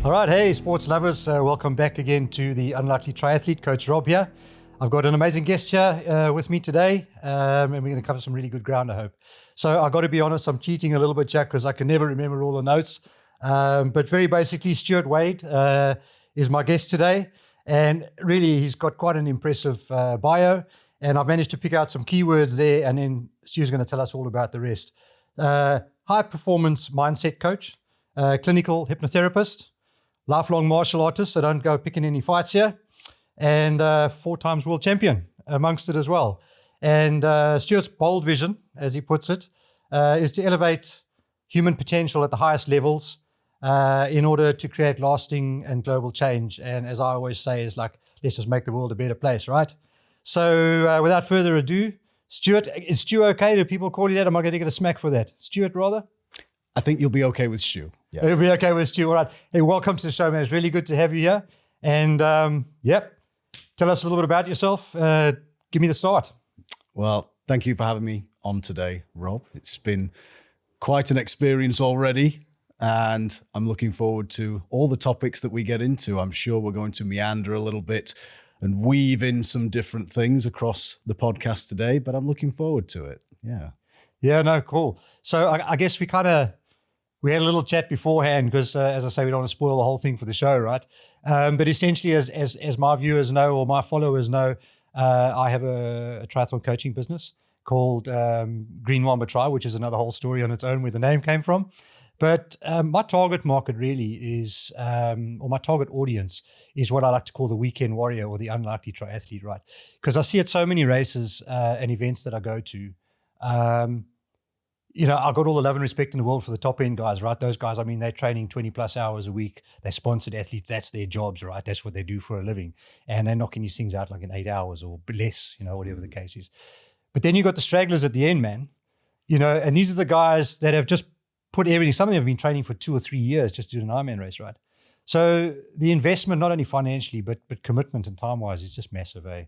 All right, hey, sports lovers, welcome back again to the Unlikely Triathlete. Coach Rob here. I've got an amazing guest here with me today, and we're going to cover some really good ground, I hope. So I've got to be honest, I'm cheating a little bit, Jack, because I can never remember all the notes. But very basically, Stuart Wade is my guest today, and really he's got quite an impressive bio, and I've managed to pick out some keywords there, and then Stu's going to tell us all about the rest. High performance mindset coach, clinical hypnotherapist, lifelong martial artist, so don't go picking any fights here, and 4 times world champion amongst it as well. And Stuart's bold vision, as he puts it, is to elevate human potential at the highest levels in order to create lasting and global change. And as I always say, is like, let's just make the world a better place, right? So without further ado, Stuart, is Stu okay? Do people call you that? Am I going to get a smack for that? Stuart, rather? I think you'll be okay with Stu. Yeah. It'll be okay with Stu. All right. Hey, welcome to the show, man. It's really good to have you here. And tell us a little bit about yourself. Give me the start. Well, thank you for having me on today, Rob. It's been quite an experience already, and I'm looking forward to all the topics that we get into. I'm sure we're going to meander a little bit and weave in some different things across the podcast today, but I'm looking forward to it. Yeah. Yeah, no, cool. So I guess we had a little chat beforehand because, as I say, we don't want to spoil the whole thing for the show, right? But essentially, as my viewers know or my followers know, I have a triathlon coaching business called Green Wamba Tri, which is another whole story on its own where the name came from. But my target market really is, or my target audience is what I like to call the weekend warrior or the unlikely triathlete, right? Because I see at so many races and events that I go to. I've got all the love and respect in the world for the top end guys, right? Those guys, I mean, they're training 20 plus hours a week. They're sponsored athletes. That's their jobs, right? That's what they do for a living. And they're knocking these things out like in 8 hours or less, whatever the case is. But then you got the stragglers at the end, man, and these are the guys that have just put everything. Some of them have been training for 2 or 3 years just to do an Ironman race, right? So the investment, not only financially, but commitment and time-wise is just massive, eh?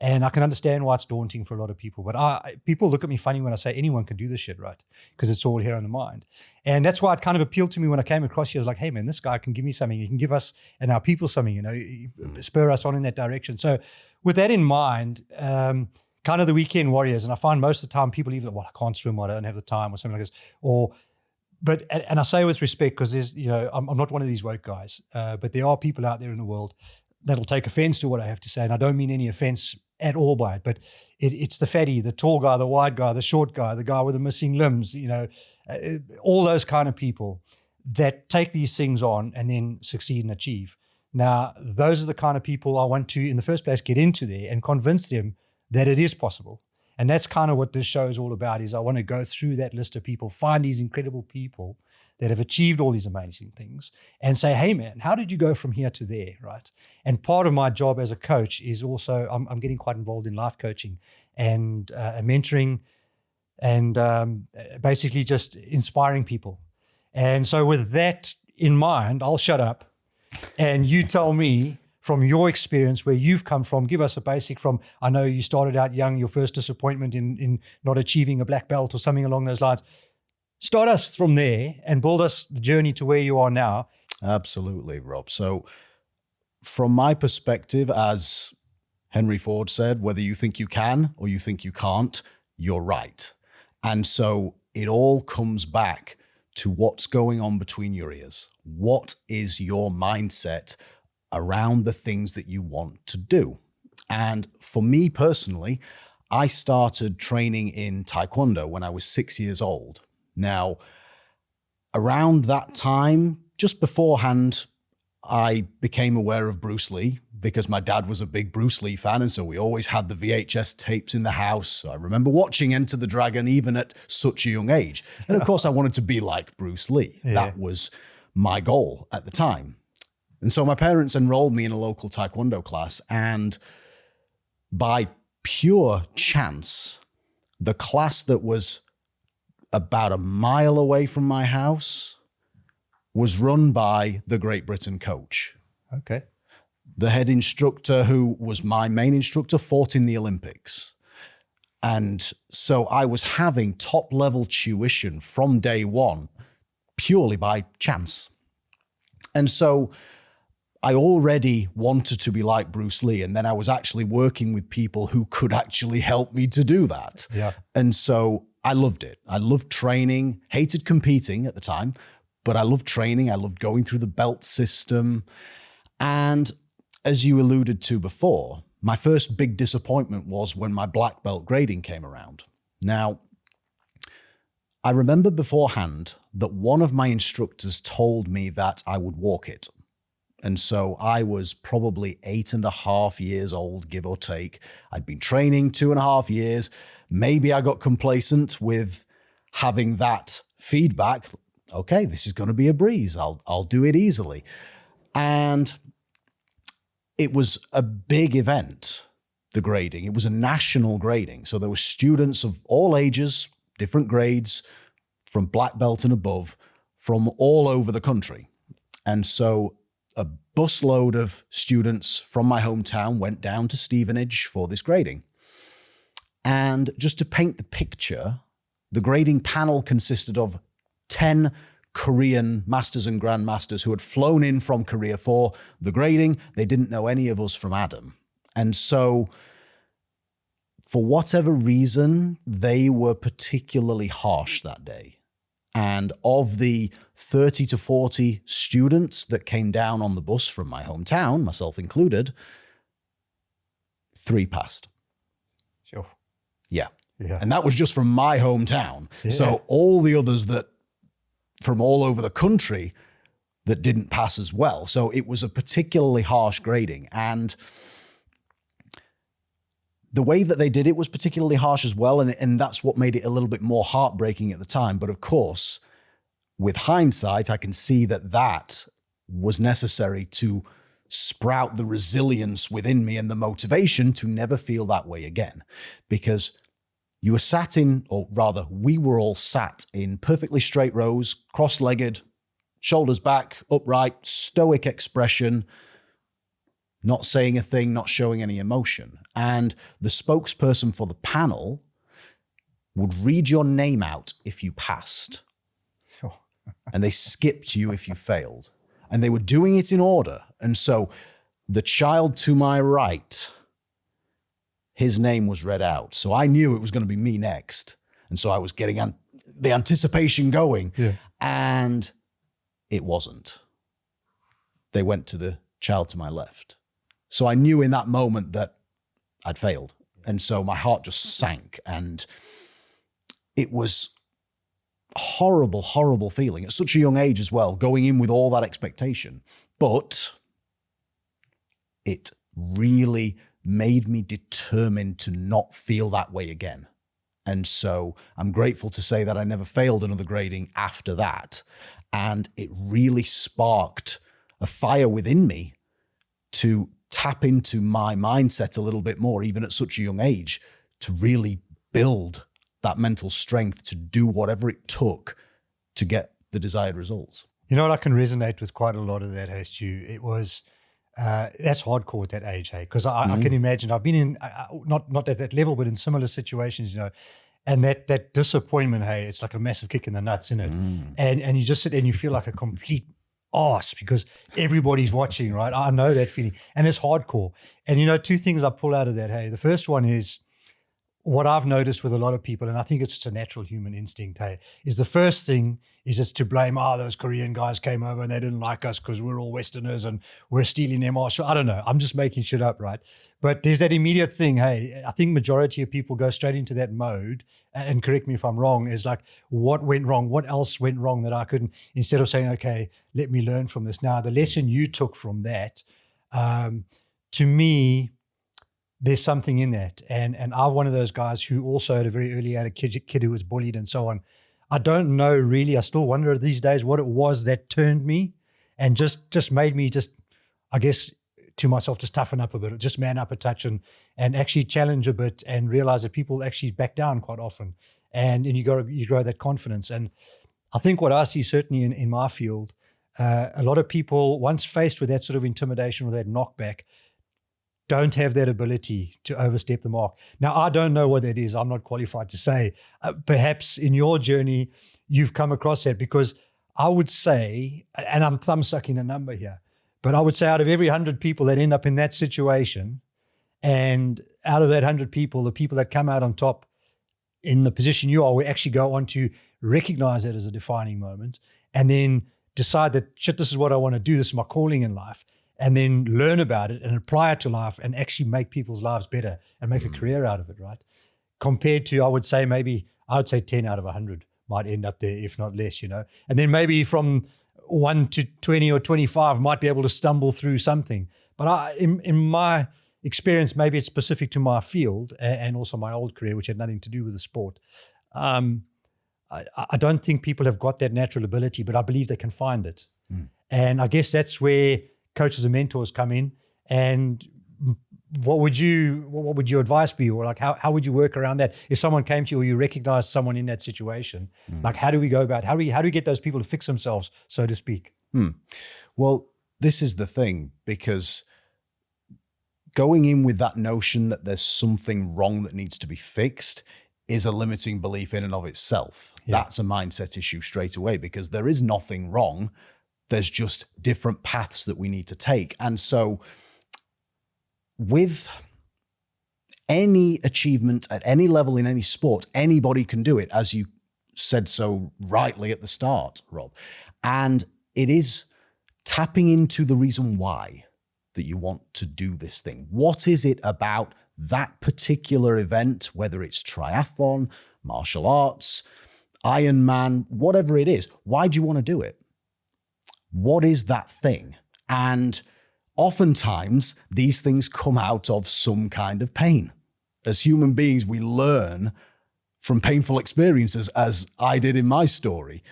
And I can understand why it's daunting for a lot of people. But people look at me funny when I say anyone can do this shit, right? Because it's all here in the mind. And that's why it kind of appealed to me when I came across here. I was like, hey, man, this guy can give me something. He can give us and our people something, spur us on in that direction. So with that in mind, kind of the weekend warriors, and I find most of the time people either, well, I can't swim, or I don't have the time or something like this. And I say with respect because there's, I'm not one of these woke guys, but there are people out there in the world that'll take offense to what I have to say. And I don't mean any offense at all by it, but it's the fatty, the tall guy, the wide guy, the short guy, the guy with the missing limbs, all those kind of people that take these things on and then succeed and achieve. Now, those are the kind of people I want to, in the first place, get into there and convince them that it is possible. And that's kind of what this show is all about, is I want to go through that list of people, find these incredible people that have achieved all these amazing things and say, hey, man, how did you go from here to there, right? And part of my job as a coach is also, I'm getting quite involved in life coaching and mentoring and basically just inspiring people. And so with that in mind, I'll shut up and you tell me from your experience where you've come from, give us a basic from, I know you started out young, your first disappointment in not achieving a black belt or something along those lines. Start us from there and build us the journey to where you are now. Absolutely, Rob. So from my perspective, as Henry Ford said, whether you think you can or you think you can't, you're right. And so it all comes back to what's going on between your ears. What is your mindset around the things that you want to do? And for me personally, I started training in Taekwondo when I was 6 years old. Now, around that time, just beforehand, I became aware of Bruce Lee because my dad was a big Bruce Lee fan, and so we always had the VHS tapes in the house. I remember watching Enter the Dragon even at such a young age. And of course, I wanted to be like Bruce Lee. Yeah. That was my goal at the time. And so my parents enrolled me in a local Taekwondo class, and by pure chance, the class that was about a mile away from my house was run by the Great Britain coach. Okay. The head instructor, who was my main instructor, fought in the Olympics. And so I was having top level tuition from day one, purely by chance. And so I already wanted to be like Bruce Lee. And then I was actually working with people who could actually help me to do that. Yeah. And so I loved it. I loved training, hated competing at the time, but I loved training. I loved going through the belt system. And as you alluded to before, my first big disappointment was when my black belt grading came around. Now, I remember beforehand that one of my instructors told me that I would walk it. And so I was probably 8.5 years old, give or take. I'd been training 2.5 years. Maybe I got complacent with having that feedback. Okay, this is going to be a breeze. I'll do it easily. And it was a big event, the grading. It was a national grading. So there were students of all ages, different grades, from black belt and above, from all over the country. And so a busload of students from my hometown went down to Stevenage for this grading. And just to paint the picture, the grading panel consisted of 10 Korean masters and grandmasters who had flown in from Korea for the grading. They didn't know any of us from Adam. And so for whatever reason, they were particularly harsh that day. And of the 30 to 40 students that came down on the bus from my hometown, myself included, 3 passed. Sure. Yeah. Yeah. And that was just from my hometown. Yeah. So all the others that from all over the country that didn't pass as well. So it was a particularly harsh grading. And the way that they did it was particularly harsh as well. And that's what made it a little bit more heartbreaking at the time. But of course, with hindsight, I can see that that was necessary to sprout the resilience within me and the motivation to never feel that way again. Because you were sat in, or rather, we were all sat in perfectly straight rows, cross-legged, shoulders back, upright, stoic expression, not saying a thing, not showing any emotion. And the spokesperson for the panel would read your name out if you passed. Sure. And they skipped you if you failed. And they were doing it in order. And so the child to my right, his name was read out. So I knew it was going to be me next. And so I was getting the anticipation going. Yeah. And it wasn't. They went to the child to my left. So I knew in that moment that I'd failed. And so my heart just sank. And it was a horrible, horrible feeling at such a young age as well, going in with all that expectation. But it really made me determined to not feel that way again. And so I'm grateful to say that I never failed another grading after that. And it really sparked a fire within me to tap into my mindset a little bit more, even at such a young age, to really build that mental strength to do whatever it took to get the desired results. You know what, I can resonate with quite a lot of that, hey, Stu. It was, that's hardcore at that age, hey, because I can imagine, I've been in, not at that level, but in similar situations, you know, and that disappointment, hey, it's like a massive kick in the nuts, isn't it? And you just sit there and you feel like a complete arse because everybody's watching, right? I know that feeling. And it's hardcore. And, you know, 2 things I pull out of that, hey. The first one is what I've noticed with a lot of people, and I think it's just a natural human instinct, hey, is the first thing is it's to blame, those Korean guys came over and they didn't like us because we're all Westerners and we're stealing their martial. I don't know. I'm just making shit up, right? But there's that immediate thing, hey, I think majority of people go straight into that mode, and correct me if I'm wrong, is like, what went wrong? What else went wrong that I couldn't, instead of saying, okay, let me learn from this. Now, the lesson you took from that, to me, there's something in that. And I'm one of those guys who also at a very early age, a kid who was bullied and so on. I don't know really, I still wonder these days what it was that turned me and just made me just, I guess, to myself, just toughen up a bit, just man up a touch and actually challenge a bit and realize that people actually back down quite often. And you grow that confidence. And I think what I see certainly in my field, a lot of people, once faced with that sort of intimidation or that knockback, don't have that ability to overstep the mark. Now, I don't know what that is. I'm not qualified to say. Perhaps in your journey, you've come across that, because I would say, and I'm thumb sucking a number here, but I would say out of every 100 people that end up in that situation, and out of that 100 people, the people that come out on top in the position you are, we actually go on to recognize it as a defining moment and then decide that, shit, this is what I want to do. This is my calling in life. And then learn about it and apply it to life and actually make people's lives better and make a career out of it, right? Compared to, I would say 10 out of 100 might end up there, if not less, And then maybe from 1 to 20 or 25 might be able to stumble through something. But in my experience, maybe it's specific to my field and also my old career, which had nothing to do with the sport. I don't think people have got that natural ability, but I believe they can find it. And I guess that's where coaches and mentors come in. And what would your advice be? Or like, how would you work around that? If someone came to you or you recognize someone in that situation, like how do we go about, how do we get those people to fix themselves, so to speak? Well, this is the thing, because going in with that notion that there's something wrong that needs to be fixed is a limiting belief in and of itself. Yeah. That's a mindset issue straight away, because there is nothing wrong. There's just different paths that we need to take. And so with any achievement at any level in any sport, anybody can do it, as you said so rightly at the start, Rob. And it is tapping into the reason why that you want to do this thing. What is it about that particular event, whether it's triathlon, martial arts, Ironman, whatever it is? Why do you want to do it? What is that thing? And oftentimes these things come out of some kind of pain. As human beings, we learn from painful experiences, as I did in my story.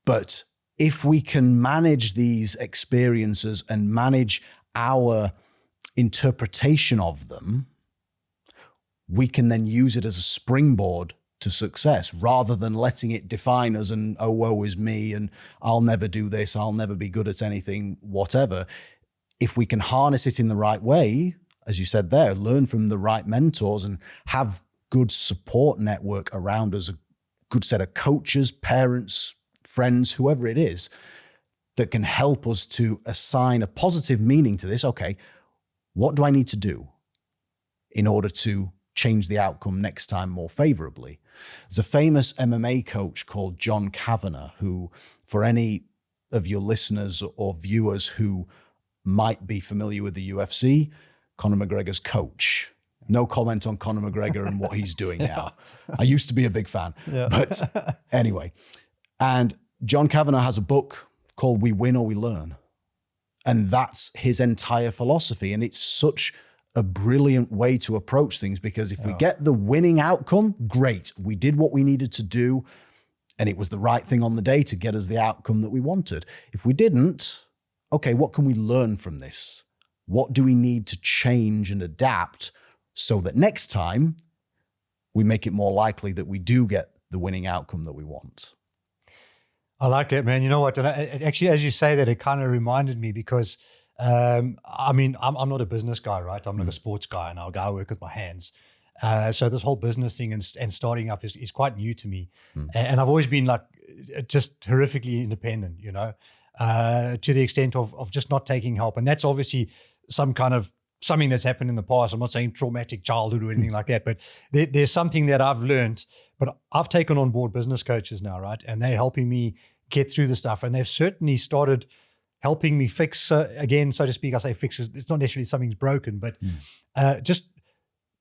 But if we can manage these experiences and manage our interpretation of them, we can then use it as a springboard to success, rather than letting it define us and, oh, woe is me, and I'll never do this, I'll never be good at anything, whatever. If we can harness it in the right way, as you said there, learn from the right mentors and have good support network around us, a good set of coaches, parents, friends, whoever it is, that can help us to assign a positive meaning to this. Okay, what do I need to do in order to change the outcome next time more favorably? There's a famous MMA coach called John Kavanagh, who, for any of your listeners or viewers who might be familiar with the UFC, Conor McGregor's coach. No comment on Conor McGregor and what he's doing now. I used to be a big fan, but anyway. And John Kavanagh has a book called We Win or We Learn. And that's his entire philosophy. And it's such a brilliant way to approach things, because if we get the winning outcome, great. We did what we needed to do, and it was the right thing on the day to get us the outcome that we wanted. If we didn't, okay, what can we learn from this? What do we need to change and adapt so that next time we make it more likely that we do get the winning outcome that we want? I like that, man. You know what? And actually, as you say that, it kind of reminded me, because I'm not a business guy, right? I'm like a sports guy, and I work with my hands. So this whole business thing and starting up is quite new to me. And I've always been like just horrifically independent, to the extent of just not taking help. And that's obviously something that's happened in the past. I'm not saying traumatic childhood or anything like that, but there's something that I've learned. But I've taken on board business coaches now, right? And they're helping me get through the stuff. And they've certainly started helping me fix, again, so to speak. I say fix, it's not necessarily something's broken, but just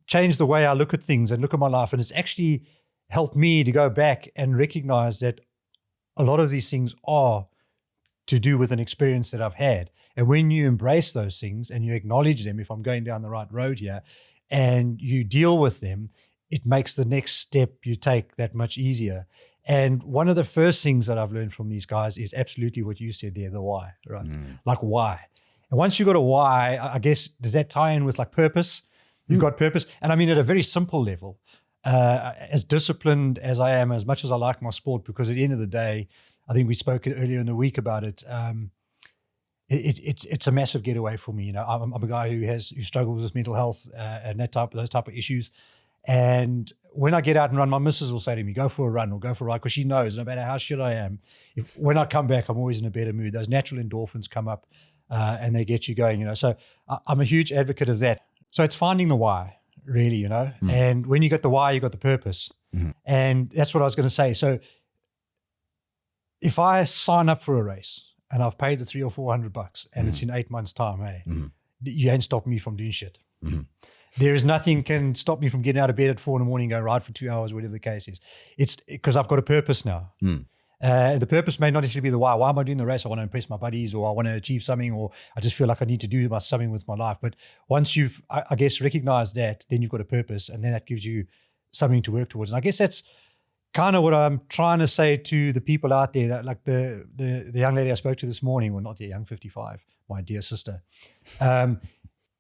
change the way I look at things and look at my life. And it's actually helped me to go back and recognize that a lot of these things are to do with an experience that I've had. And when you embrace those things and you acknowledge them, if I'm going down the right road here, and you deal with them, it makes the next step you take that much easier. And one of the first things that I've learned from these guys is absolutely what you said there, the why, right? Like why. And once you've got a why, I guess, does that tie in with like purpose? You've got purpose. And I mean, at a very simple level, as disciplined as I am, as much as I like my sport, because at the end of the day, I think we spoke earlier in the week about it. It's a massive getaway for me. I'm a guy who struggles with mental health and those type of issues. And when I get out and run, my missus will say to me, go for a run or go for a ride, because she knows no matter how shit I am, when I come back, I'm always in a better mood. Those natural endorphins come up and they get you going, So I'm a huge advocate of that. So it's finding the why, really, And when you got the why, you got the purpose. And that's what I was going to say. So if I sign up for a race and I've paid the $300 or $400 and it's in 8 months' time, you ain't stopping me from doing shit. There is nothing can stop me from getting out of bed at 4 a.m, and go ride for 2 hours, whatever the case is. It's because I've got a purpose now. The purpose may not necessarily be the why. Why am I doing the race? I want to impress my buddies, or I want to achieve something, or I just feel like I need to do something with my life. But once you've, I guess, recognized that, then you've got a purpose, and then that gives you something to work towards. And I guess that's kind of what I'm trying to say to the people out there, that like the young lady I spoke to this morning, well, not the young 55, my dear sister.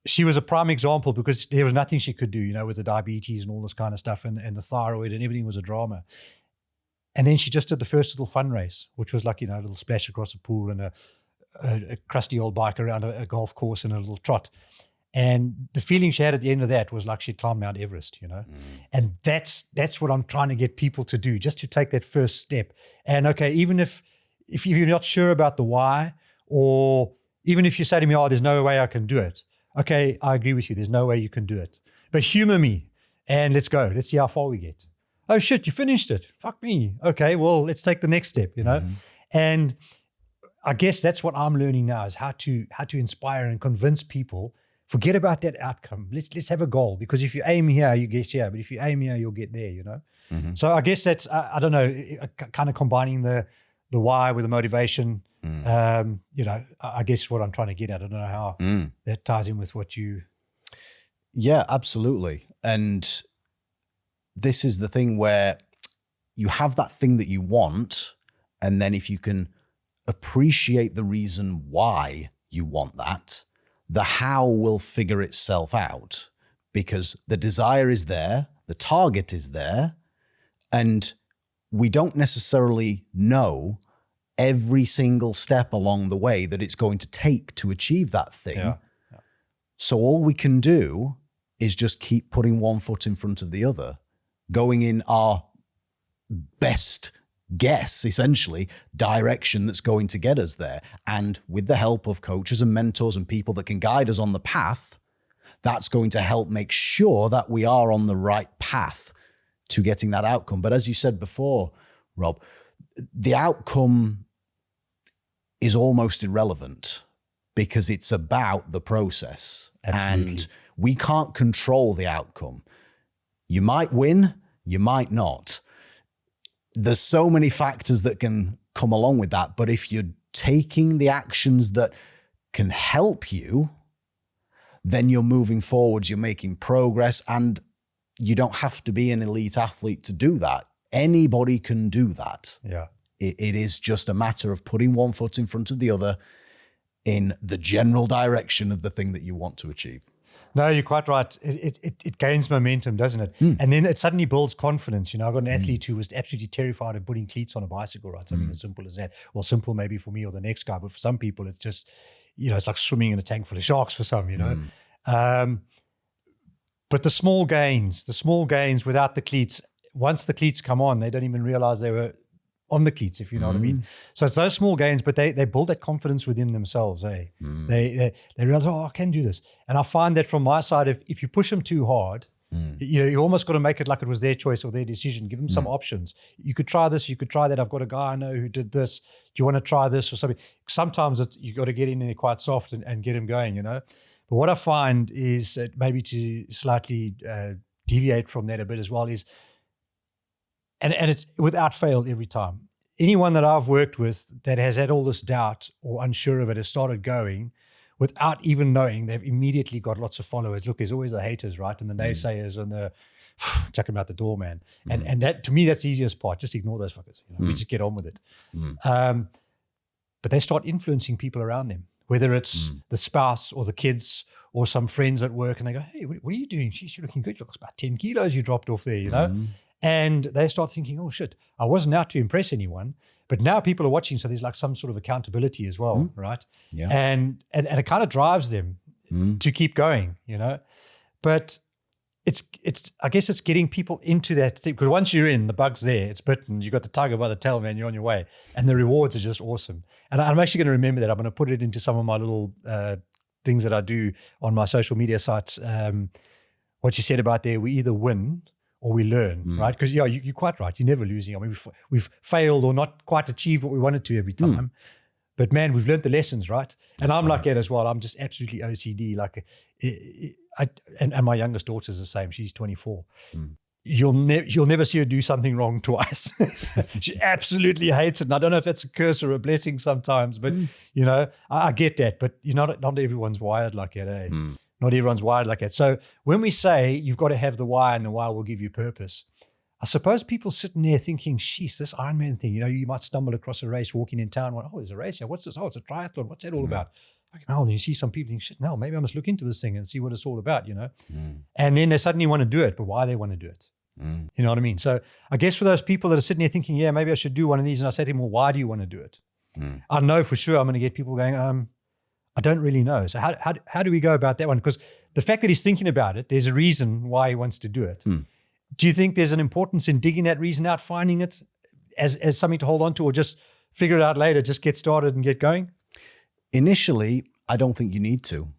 She was a prime example because there was nothing she could do, with the diabetes and all this kind of stuff, and the thyroid, and everything was a drama. And then she just did the first little fun race, which was like, a little splash across a pool and a crusty old bike around a golf course and a little trot. And the feeling she had at the end of that was like she'd climbed Mount Everest, And that's what I'm trying to get people to do, just to take that first step. And okay, even if you're not sure about the why, or even if you say to me, oh, there's no way I can do it. Okay, I agree with you. There's no way you can do it. But humor me and let's go. Let's see how far we get. Oh, shit, you finished it. Fuck me. Okay, well, let's take the next step, And I guess that's what I'm learning now, is how to inspire and convince people. Forget about that outcome. Let's have a goal, because if you aim here, you get here. But if you aim here, you'll get there, So I guess that's, I don't know, kind of combining the why with the motivation. I guess what I'm trying to get at. I don't know how that ties in with what you. Yeah, absolutely. And this is the thing where you have that thing that you want, and then if you can appreciate the reason why you want that, the how will figure itself out, because the desire is there, the target is there, and we don't necessarily know every single step along the way that it's going to take to achieve that thing. Yeah. So all we can do is just keep putting one foot in front of the other, going in our best guess, essentially, direction that's going to get us there. And with the help of coaches and mentors and people that can guide us on the path, that's going to help make sure that we are on the right path to getting that outcome. But as you said before, Rob, the outcome is almost irrelevant, because it's about the process. Absolutely. And we can't control the outcome. You might win, you might not. There's so many factors that can come along with that. But if you're taking the actions that can help you, then you're moving forwards, you're making progress, and you don't have to be an elite athlete to do that. Anybody can do that. Yeah. It is just a matter of putting one foot in front of the other in the general direction of the thing that you want to achieve. No, you're quite right. It gains momentum, doesn't it? And then it suddenly builds confidence. I've got an athlete who was absolutely terrified of putting cleats on a bicycle, right? Something as simple as that. Well, simple maybe for me or the next guy, but for some people, it's just, it's like swimming in a tank full of sharks for some, But the small gains without the cleats, once the cleats come on, they don't even realize they were on the cleats, if you know what I mean. So it's those small gains, but they build that confidence within themselves. They realize, oh, I can do this. And I find that from my side, if you push them too hard, you almost got to make it like it was their choice or their decision. Give them some options. You could try this, you could try that. I've got a guy I know who did this. Do you want to try this or something? Sometimes you got to get in there quite soft and get them going, But what I find is, maybe to slightly deviate from that a bit as well, is, and it's without fail every time. Anyone that I've worked with that has had all this doubt or unsure of it has started going without even knowing, they've immediately got lots of followers. Look, there's always the haters, right? And the naysayers and the chuck them out the door, man. And that, to me, that's the easiest part. Just ignore those fuckers. We just get on with it. But they start influencing people around them, whether it's the spouse or the kids or some friends at work, and they go, hey, what are you doing? She's looking good. Looks about 10 kilos you dropped off there, And they start thinking, oh, shit, I wasn't out to impress anyone, but now people are watching, so there's like some sort of accountability as well, right? Yeah. And it kind of drives them to keep going, But I guess it's getting people into that thing, because once you're in, the bug's there, it's bitten, you got the tiger by the tail, man, you're on your way, and the rewards are just awesome. And I'm actually going to remember that. I'm going to put it into some of my little things that I do on my social media sites. What you said about there, we either win or we learn, right? Because you're quite right. You're never losing. I mean, we've failed or not quite achieved what we wanted to every time. But man, we've learned the lessons, right? And I'm like that as well. I'm just absolutely OCD. Like, and my youngest daughter's the same. She's 24. You'll never see her do something wrong twice. She absolutely hates it. And I don't know if that's a curse or a blessing sometimes, but I get that. But not everyone's wired like that, eh? Not everyone's wired like that. So when we say you've got to have the why, and the why will give you purpose, I suppose people sitting there thinking, sheesh, this Ironman thing, you might stumble across a race walking in town. Oh, there's a race here. What's this? Oh, it's a triathlon. What's that all about? And you see some people think, shit, no, maybe I must look into this thing and see what it's all about, And then they suddenly want to do it, but why they want to do it? You know what I mean? So I guess for those people that are sitting there thinking, yeah, maybe I should do one of these, and I say to them, well, why do you want to do it? I know for sure I'm going to get people going, I don't really know. So how do we go about that one? Because the fact that he's thinking about it, there's a reason why he wants to do it. Do you think there's an importance in digging that reason out, finding it as something to hold on to, or just figure it out later, just get started and get going? Initially, I don't think you need to.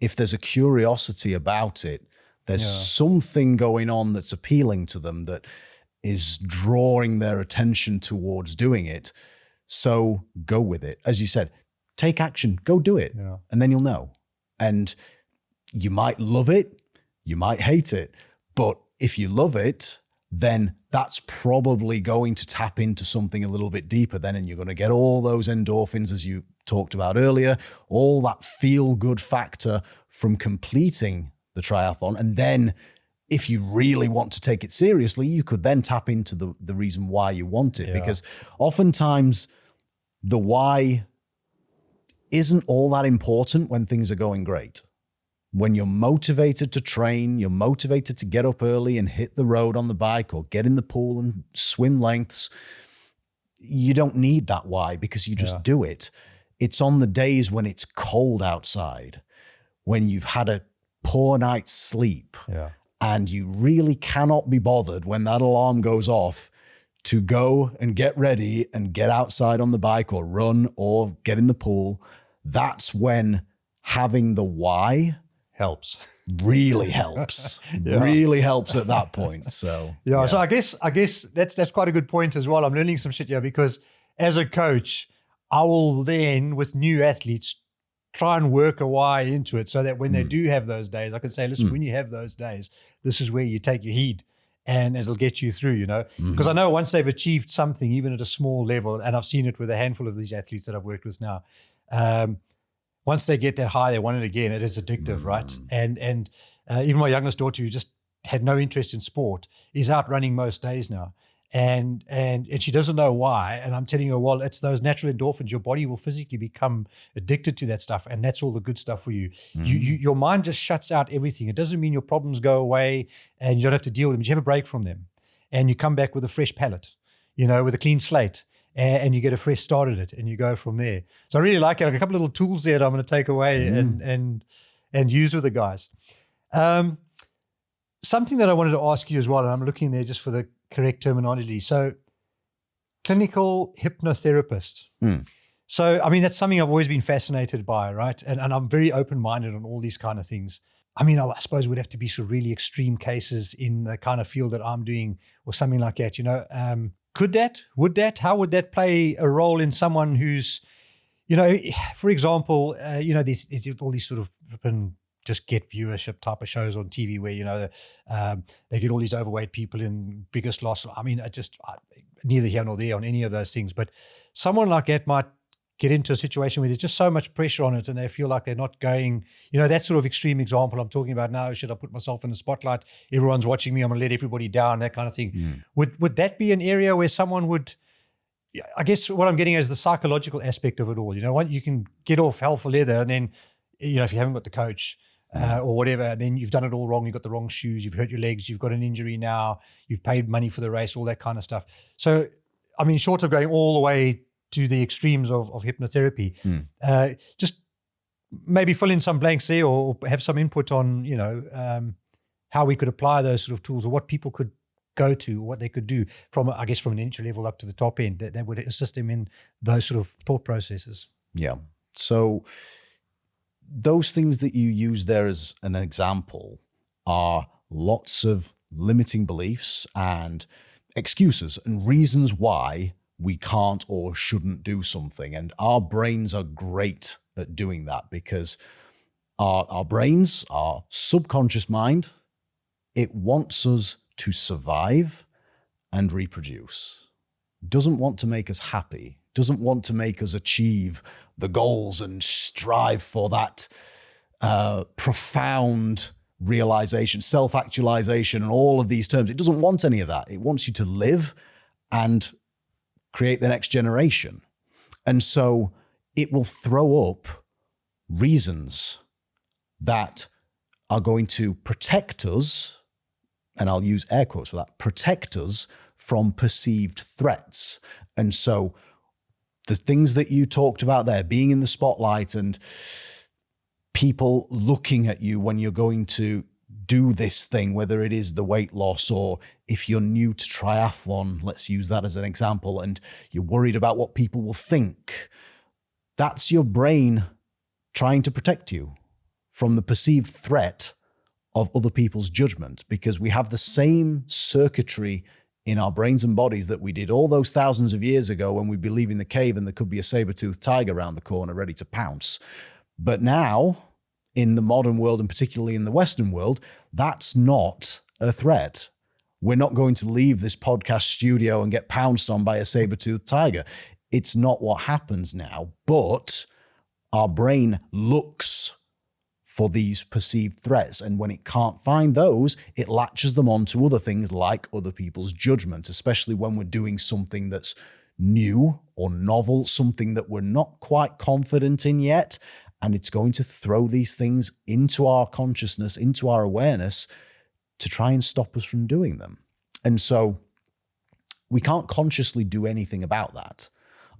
If there's a curiosity about it, there's something going on that's appealing to them, that is drawing their attention towards doing it. So go with it. As you said, take action, go do it, and then you'll know. And you might love it, you might hate it, but if you love it, then that's probably going to tap into something a little bit deeper then, and you're going to get all those endorphins, as you talked about earlier, all that feel-good factor from completing the triathlon. And then if you really want to take it seriously, you could then tap into the reason why you want it, because oftentimes the why isn't all that important when things are going great. When you're motivated to train, you're motivated to get up early and hit the road on the bike or get in the pool and swim lengths, you don't need that why, because you just do it. It's on the days when it's cold outside, when you've had a poor night's sleep, and you really cannot be bothered when that alarm goes off to go and get ready and get outside on the bike or run or get in the pool. That's when having the why helps. Really helps. Really helps at that point. So so I guess that's quite a good point as well. I'm learning some shit here, because as a coach, I will then, with new athletes, try and work a why into it, so that when they do have those days, I can say, listen, when you have those days, this is where you take your heed, and it'll get you through, because I know once they've achieved something, even at a small level, and I've seen it with a handful of these athletes that I've worked with now, once they get that high, they want it again. It is addictive, right? And even my youngest daughter, who just had no interest in sport, is out running most days now. And she doesn't know why. And I'm telling her, well, it's those natural endorphins. Your body will physically become addicted to that stuff, and that's all the good stuff for you. Your mind just shuts out everything. It doesn't mean your problems go away and you don't have to deal with them. You have a break from them, and you come back with a fresh palate, with a clean slate. And you get a fresh start at it, and you go from there. So I really like it. Like a couple of little tools there that I'm going to take away and use with the guys. Something that I wanted to ask you as well, and I'm looking there just for the correct terminology. So clinical hypnotherapist. So, I mean, that's something I've always been fascinated by, right? And I'm very open-minded on all these kind of things. I mean, I suppose it would have to be some really extreme cases in the kind of field that I'm doing, or something like that, how would that play a role in someone who's, for example, there's all these sort of just get viewership type of shows on TV where, they get all these overweight people in Biggest Loss. I mean, neither here nor there on any of those things, but someone like that might get into a situation where there's just so much pressure on it, and they feel like they're not going, that sort of extreme example I'm talking about now. Should I put myself in the spotlight? Everyone's watching me. I'm going to let everybody down, that kind of thing. Would that be an area where someone would, I guess what I'm getting at is the psychological aspect of it all. You can get off hell for leather, and then, if you haven't got the coach or whatever, then you've done it all wrong. You've got the wrong shoes. You've hurt your legs. You've got an injury now. You've paid money for the race, all that kind of stuff. So, I mean, short of going all the way to the extremes of hypnotherapy, just maybe fill in some blanks there, or have some input on, how we could apply those sort of tools, or what people could go to, or what they could do from, I guess, from an entry level up to the top end that would assist them in those sort of thought processes. Yeah. So those things that you use there as an example are lots of limiting beliefs and excuses and reasons why we can't or shouldn't do something. And our brains are great at doing that, because our brains, our subconscious mind, it wants us to survive and reproduce. Doesn't want to make us happy, doesn't want to make us achieve the goals and strive for that profound realization, self-actualization, and all of these terms. It doesn't want any of that. It wants you to live and create the next generation. And so it will throw up reasons that are going to protect us, and I'll use air quotes for that, protect us from perceived threats. And so the things that you talked about there, being in the spotlight and people looking at you when you're going to do this thing, whether it is the weight loss or if you're new to triathlon, let's use that as an example, and you're worried about what people will think, that's your brain trying to protect you from the perceived threat of other people's judgment, because we have the same circuitry in our brains and bodies that we did all those thousands of years ago when we'd be leaving the cave and there could be a saber-toothed tiger around the corner ready to pounce. But now, in the modern world, and particularly in the Western world, that's not a threat. We're not going to leave this podcast studio and get pounced on by a saber-toothed tiger. It's not what happens now, but our brain looks for these perceived threats. And when it can't find those, it latches them on to other things like other people's judgment, especially when we're doing something that's new or novel, something that we're not quite confident in yet. And it's going to throw these things into our consciousness, into our awareness, to try and stop us from doing them. And so we can't consciously do anything about that.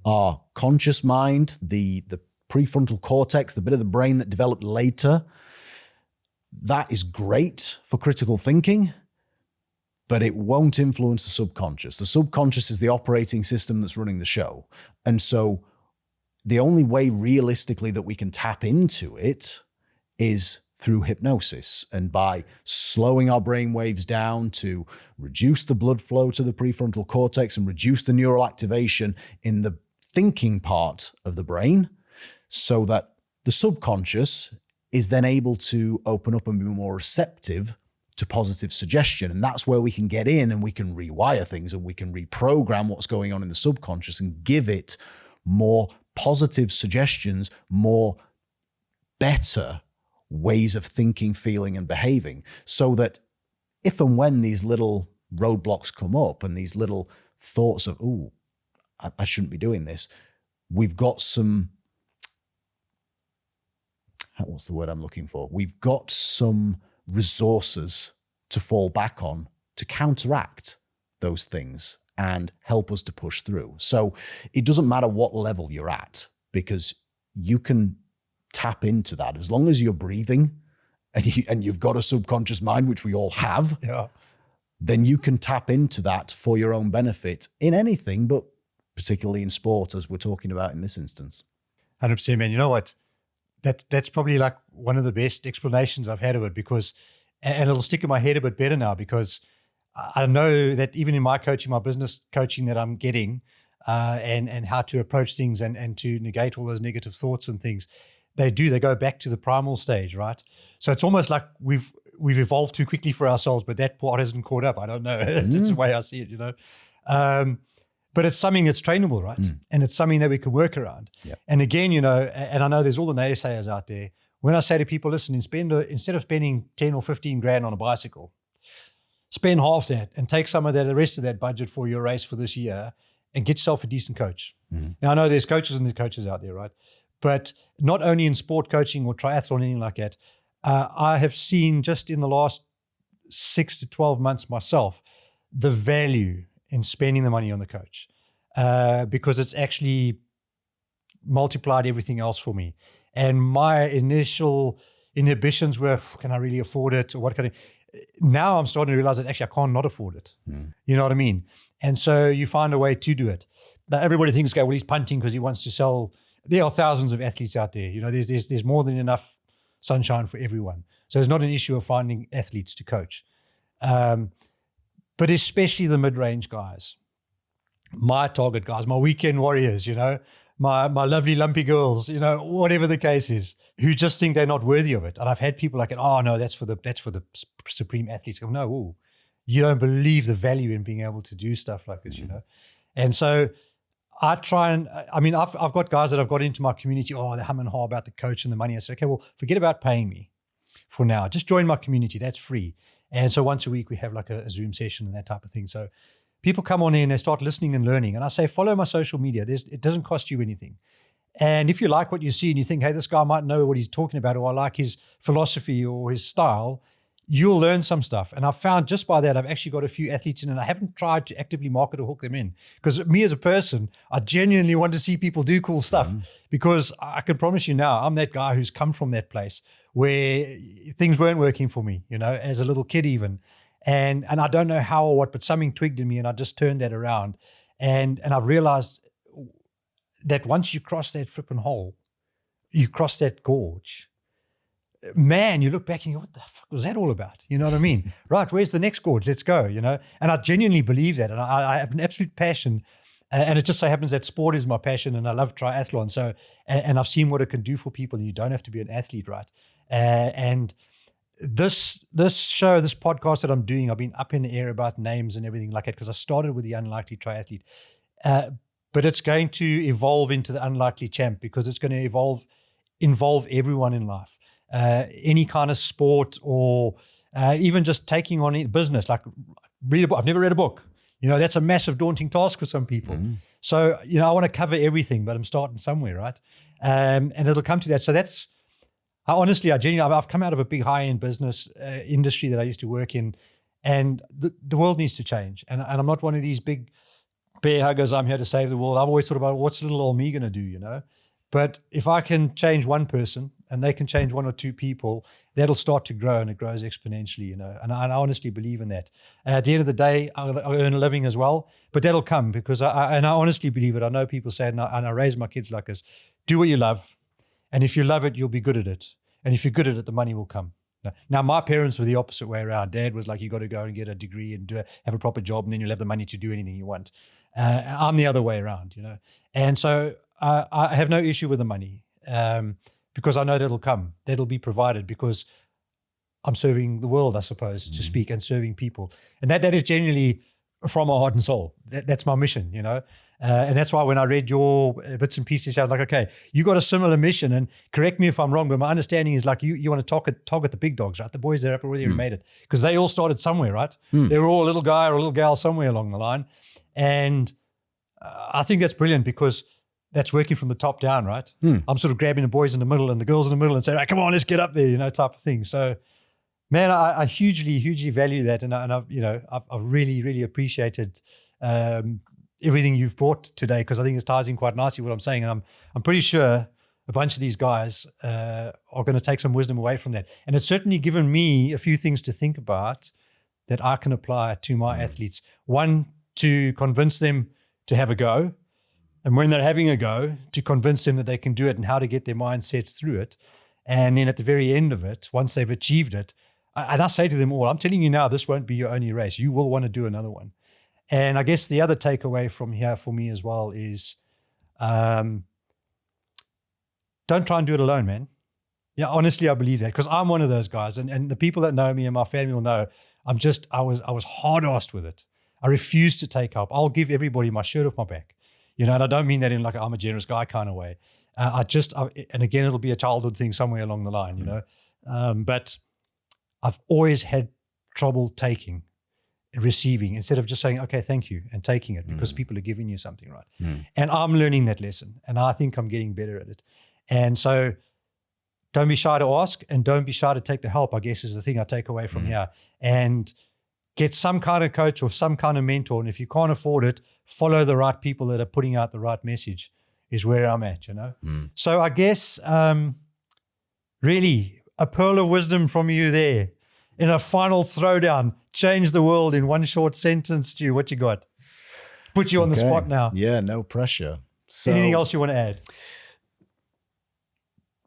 Our conscious mind, the prefrontal cortex, the bit of the brain that developed later, that is great for critical thinking, but it won't influence the subconscious. The subconscious is the operating system that's running the show. And so the only way realistically that we can tap into it is through hypnosis, and by slowing our brain waves down to reduce the blood flow to the prefrontal cortex and reduce the neural activation in the thinking part of the brain, so that the subconscious is then able to open up and be more receptive to positive suggestion. And that's where we can get in and we can rewire things and we can reprogram what's going on in the subconscious and give it more positive suggestions, more better ways of thinking, feeling, and behaving, so that if and when these little roadblocks come up and these little thoughts of, ooh, I shouldn't be doing this, we've got some, what's the word I'm looking for? We've got some resources to fall back on to counteract those things and help us to push through. So it doesn't matter what level you're at, because you can tap into that as long as you're breathing and you've got a subconscious mind, which we all have. Yeah. Then you can tap into that for your own benefit in anything, but particularly in sport, as we're talking about in this instance. 100%, man. You know what? That's probably like one of the best explanations I've had of it, because, and it'll stick in my head a bit better now, because I know that even in my coaching, my business coaching that I'm getting, and how to approach things and to negate all those negative thoughts and things, they go back to the primal stage, right? So it's almost like we've evolved too quickly for ourselves, but that part hasn't caught up. I don't know. That's the way I see it, you know. But it's something that's trainable, right? And it's something that we can work around. Yep. And again, you know, and I know there's all the naysayers out there. When I say to people, listen, instead of spending 10 or 15 grand on a bicycle, spend half that and take some of that, the rest of that budget for your race for this year, and get yourself a decent coach. Now, I know there's coaches and there's coaches out there, right? But not only in sport coaching or triathlon, anything like that, I have seen just in the last 6 to 12 months myself, the value in spending the money on the coach, because it's actually multiplied everything else for me. And my initial inhibitions were, can I really afford it? Or what can I? now I'm starting to realize that actually I can't not afford it. You know what I mean? And so you find a way to do it. Now everybody thinks, okay, well, he's punting because he wants to sell. There are thousands of athletes out there. You know, there's more than enough sunshine for everyone. So it's not an issue of finding athletes to coach. But especially the mid-range guys, my target guys, my weekend warriors, you know, my lovely lumpy girls, you know, whatever the case is, who just think they're not worthy of it. And I've had people like, oh no, that's for the supreme athletes. I go, no, ooh, you don't believe the value in being able to do stuff like this, you know. And so I try and, I mean, I've got guys that I've got into my community, they're humming and haw about the coach and the money. I said, okay, well, forget about paying me for now. Just join my community. That's free. And so once a week we have like a Zoom session and that type of thing. So people come on in, they start listening and learning. And I say, follow my social media. It doesn't cost you anything. And if you like what you see and you think, hey, this guy might know what he's talking about, or I like his philosophy or his style, you'll learn some stuff. And I've found just by that, I've actually got a few athletes in, and I haven't tried to actively market or hook them in. Because me as a person, I genuinely want to see people do cool stuff. Because I can promise you now, I'm that guy who's come from that place where things weren't working for me, you know, as a little kid even. And I don't know how or what, but something twigged in me and I just turned that around. And I've realized that once you cross that flipping hole, you cross that gorge, man, you look back and you go, what the fuck was that all about? You know what I mean? Right, where's the next gorge? Let's go, you know? And I genuinely believe that. And I have an absolute passion. And it just so happens that sport is my passion and I love triathlon. So, and I've seen what it can do for people, and you don't have to be an athlete, right? And this show, this podcast that I'm doing, I've been up in the air about names and everything like that because I started with the unlikely triathlete. But it's going to evolve into the unlikely champ because it's going to involve everyone in life. Any kind of sport or even just taking on business, like read a book. I've never read a book. You know, that's a massive daunting task for some people. So, you know, I want to cover everything, but I'm starting somewhere, right? And it'll come to that. So that's, I've come out of a big high-end business industry that I used to work in, and the world needs to change. And I'm not one of these big bear huggers, I'm here to save the world. I've always thought about what's little old me going to do, you know? But if I can change one person and they can change one or two people, that'll start to grow, and it grows exponentially, you know. And I honestly believe in that. At the end of the day, I'll earn a living as well, but that'll come because I honestly believe it. I know people say, and I raise my kids like this, do what you love. And if you love it, you'll be good at it. And if you're good at it, the money will come. Now, my parents were the opposite way around. Dad was like, you got to go and get a degree and have a proper job, and then you'll have the money to do anything you want. I'm the other way around, you know. And so I have no issue with the money because I know that'll come. That'll be provided because I'm serving the world, I suppose, to speak, and serving people. And that is genuinely from my heart and soul. That's my mission, you know. And that's why when I read your bits and pieces, I was like, okay, you got a similar mission, and correct me if I'm wrong, but my understanding is like you want to target the big dogs, right? The boys that have already made it, because they all started somewhere, right? They were all a little guy or a little gal somewhere along the line. And I think that's brilliant because that's working from the top down, right? I'm sort of grabbing the boys in the middle and the girls in the middle and saying, right, come on, let's get up there, you know, type of thing. So, man, I hugely, hugely value that. And I've really, really appreciated everything you've brought today, because I think it ties in quite nicely what I'm saying. And I'm pretty sure a bunch of these guys are going to take some wisdom away from that. And it's certainly given me a few things to think about that I can apply to my athletes. One, to convince them to have a go. And when they're having a go, to convince them that they can do it and how to get their mindsets through it. And then at the very end of it, once they've achieved it, and I say to them all, I'm telling you now, this won't be your only race. You will want to do another one. And I guess the other takeaway from here for me as well is don't try and do it alone, man. Yeah, honestly, I believe that because I'm one of those guys. And the people that know me and my family will know I was hard-assed with it. I refuse to take help. I'll give everybody my shirt off my back. You know, and I don't mean that in like I'm a generous guy kind of way. And again, it'll be a childhood thing somewhere along the line, you know. But I've always had trouble receiving, instead of just saying, okay, thank you, and taking it because people are giving you something, right? And I'm learning that lesson, and I think I'm getting better at it. And so don't be shy to ask, and don't be shy to take the help, I guess, is the thing I take away from here. And get some kind of coach or some kind of mentor. And if you can't afford it, follow the right people that are putting out the right message is where I'm at, you know? So I guess really a pearl of wisdom from you there. in a final throwdown, change the world in one short sentence, Stu, what you got? Put you on the spot now. Yeah, no pressure. So Anything else you want to add?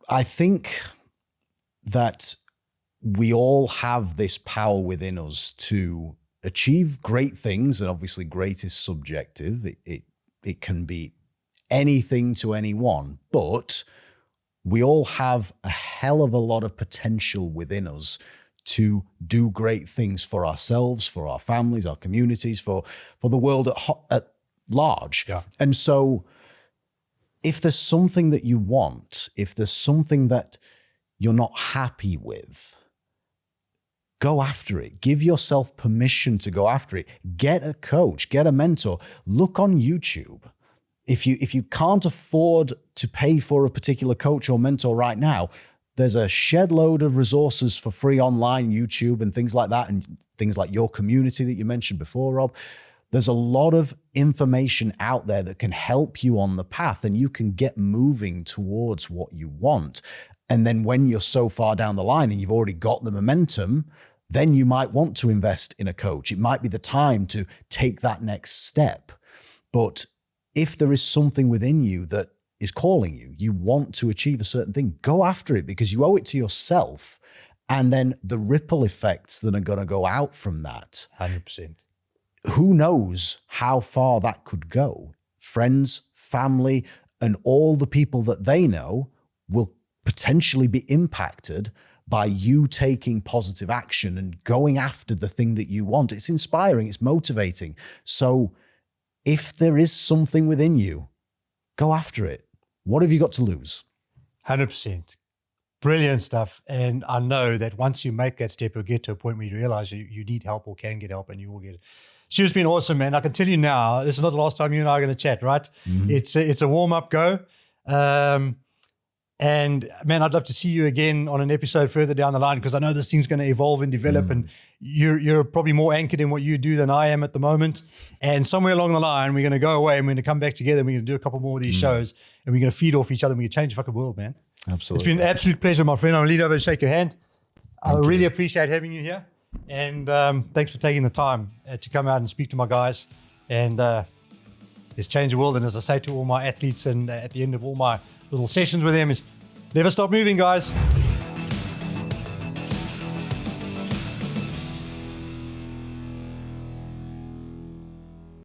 I think that we all have this power within us to achieve great things, and obviously great is subjective. It can be anything to anyone, but we all have a hell of a lot of potential within us to do great things for ourselves, for our families, our communities, for the world at large. Yeah. And so if there's something that you want, if there's something that you're not happy with, go after it. Give yourself permission to go after it. Get a coach, get a mentor. Look on YouTube. If you can't afford to pay for a particular coach or mentor right now, there's a shed load of resources for free online, YouTube and things like that, and things like your community that you mentioned before, Rob. There's a lot of information out there that can help you on the path, and you can get moving towards what you want. And then when you're so far down the line and you've already got the momentum, then you might want to invest in a coach. It might be the time to take that next step. But if there is something within you that is calling you, you want to achieve a certain thing, go after it, because you owe it to yourself. And then the ripple effects that are going to go out from that. 100%. Who knows how far that could go? Friends, family, and all the people that they know will potentially be impacted by you taking positive action and going after the thing that you want. It's inspiring, it's motivating. So if there is something within you, go after it. What have you got to lose? 100%. Brilliant stuff. And I know that once you make that step, you'll get to a point where you realize you need help or can get help, and you will get it. Stu's been awesome, man. I can tell you now, this is not the last time you and I are going to chat, right? Mm-hmm. It's a warm-up go. And man, I'd love to see you again on an episode further down the line, because I know this thing's going to evolve and develop, and you're probably more anchored in what you do than I am at the moment. And somewhere along the line, we're going to go away and we're going to come back together and we're going to do a couple more of these shows, and we're going to feed off each other and we're going to change the fucking world, man. Absolutely. It's been an absolute pleasure, my friend. I'm going to lean over and shake your hand. I really appreciate having you here. And thanks for taking the time to come out and speak to my guys. And let's change the world. And as I say to all my athletes, and at the end of all my little sessions with them, is never stop moving, guys.